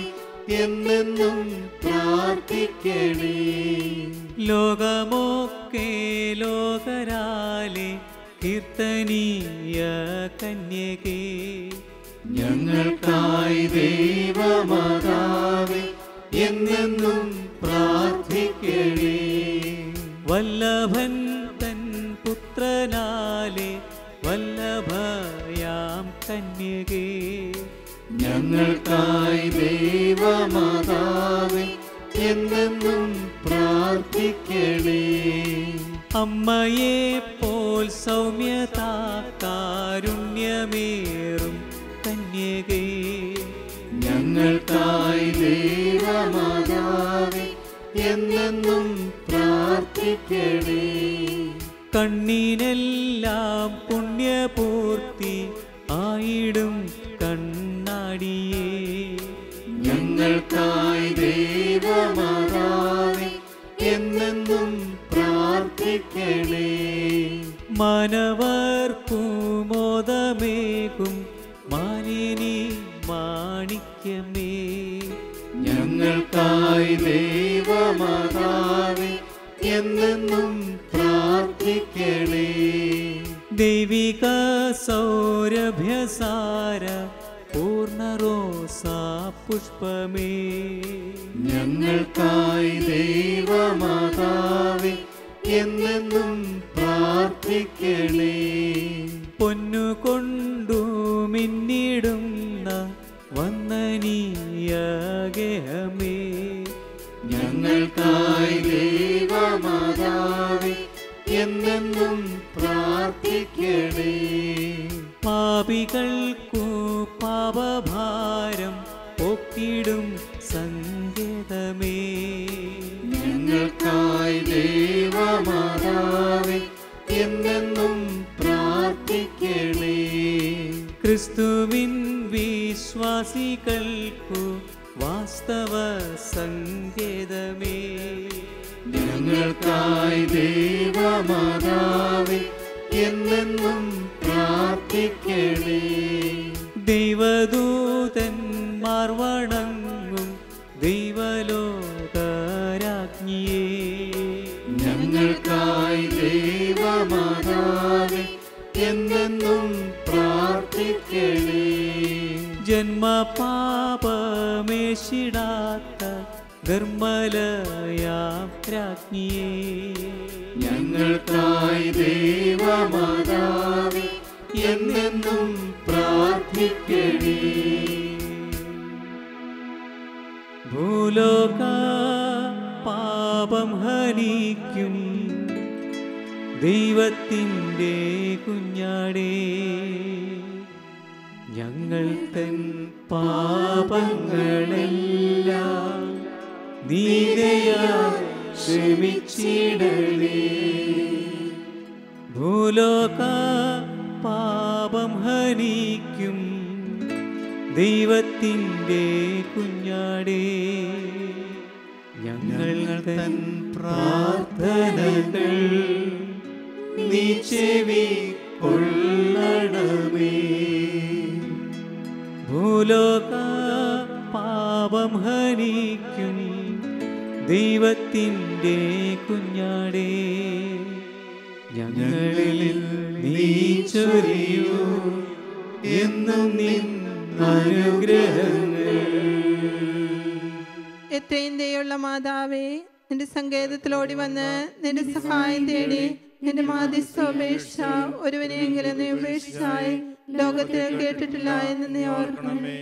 എന്നെന്നും പ്രാർത്ഥിക്കണേ. ലോകമൊക്കെ ലോകരാലെ കീർത്തനീയ കന്യകേ ഞങ്ങൾക്കായി ദൈവമാതാവേ എന്നെന്നും പ്രാർത്ഥിക്കണേ. വല്ലഭൻ തൻ പുത്രനാലെ വല്ലഭയാം കന്യകേ ഞങ്ങൾക്കായി ദൈവമാതാവേ എന്നെന്നും പ്രാർത്ഥിക്കണേ. അമ്മയെ പോൽ സൗമ്യത കാരുണ്യമേറും കന്യകേ ഞങ്ങൾക്കായി ദൈവമാതാവേ എന്നെന്നും പ്രാർത്ഥിക്കണേ. കണ്ണിനെല്ലാം പുണ്യപൂർത്തി ആയിടും കണ്ണാടിയേ ഞങ്ങൾക്കായി ദൈവമാതാവേ എന്നെന്നും പ്രാർത്ഥിക്കണേ. മാനവർക്കു മോദമേകും മാലിനി മാണിക്യമേ ഞങ്ങൾക്കായി ദൈവമാതാവേ എന്നെന്നും പ്രാർത്ഥിക്കണേ. ദൈവിക സൗരഭ്യസാര പൂർണ്ണറോസാ പുഷ്പമേ ഞങ്ങൾക്കായി ദൈവമാതാവേ എന്നെന്നും പ്രാർത്ഥിക്കണേ. പൊന്നുകൊണ്ടു മിന്നിടുന്ന വന്ദനീയ ഗേഹമേ ഞങ്ങൾക്കായി ദൈവമാതാവേ എന്നെന്നും പ്രാർത്ഥിക്കണേ. പാപികൾക്കു പാപഭാരം പോക്കിടും സങ്കേതമേ ഞങ്ങൾക്കായി ദൈവമാതാവേ എന്നെന്നും പ്രാർത്ഥിക്കണേ. ക്രിസ്തുവിൻ വിശ്വാസികൾക്കു വാസ്തവ സങ്കേതമേ ഞങ്ങൾക്കായി ദൈവമാതാവേ എന്നെന്നും പ്രാർത്ഥിക്കണേ. ദൈവദൂതന്മാർ വണങ്ങും ദൈവലോകരാജ്ഞിയേ ഞങ്ങൾക്കായി ദൈവമാതാവേ എന്നെന്നും പ്രാർത്ഥിക്കണേ. ജന്മപാപമേശിടാത്ത നിർമ്മലയാം രാജ്ഞിയേ ഞങ്ങൾക്കായി ദൈവമാതാവേ എന്നെന്നും പ്രാർത്ഥിക്കണേ. ഭൂലോക പാപം ഹനിക്കും ദൈവത്തിൻ്റെ കുഞ്ഞാടേ ഞങ്ങൾ തൻ പാപങ്ങളെല്ലാം നീതയാ ക്ഷമിച്ചിടണേ. ഭൂലോക പാപം ഹനിക്കും ദൈവത്തിൻ്റെ കുഞ്ഞാടേ ഞങ്ങൾ തൻ പ്രാർത്ഥനകൾ നീ ചെവി കൊള്ളണമേ. ഭൂലോക പാപം ഹനിക്കും ദൈവത്തിൻ്റെ കുഞ്ഞാടേ ഞങ്ങളിൽ നീ ചൊരിയൂ എന്നും നിൻ അനുഗ്രഹങ്ങൾ. എത്രയും ദയുള്ള മാതാവേ, നിന്റെ സങ്കേതത്തിലോടി വന്ന് നിന്റെ സഹായം തേടി നിന്റെ മാധ്യസ്ഥോപേക്ഷ ഒരുവനെയെങ്കിലും നീ ഉപേക്ഷിച്ചായി ലോകത്തിൽ കേട്ടിട്ടില്ല എന്ന് നീ ഓർക്കണമേ.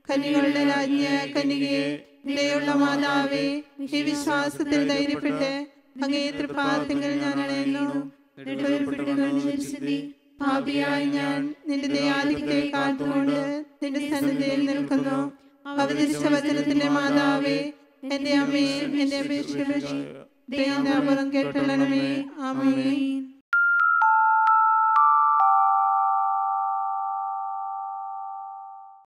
കന്യകളുടെ രാജ്ഞ കന്യകയെ, ദയുള്ള മാതാവേ, ഈ വിശ്വാസത്തിൽ ധൈര്യപ്പെട്ട് അങ്ങേ തൃപ്പാദത്തിൽ ഞാൻ അണയുന്നു. പാപിയായി ഞാൻ നിന്റെ ദയാധിക്യത്തെ കാത്തുകൊണ്ട് നിന്റെ സന്നിധിയിൽ നിൽക്കുന്നു. അവതരിച്ച വചനത്തിന്റെ മാതാവേ, എന്റെ അമ്മയെ എന്റെ അപേക്ഷ ദയാപൂർവം കേട്ടള്ളണമേ. ആമേൻ.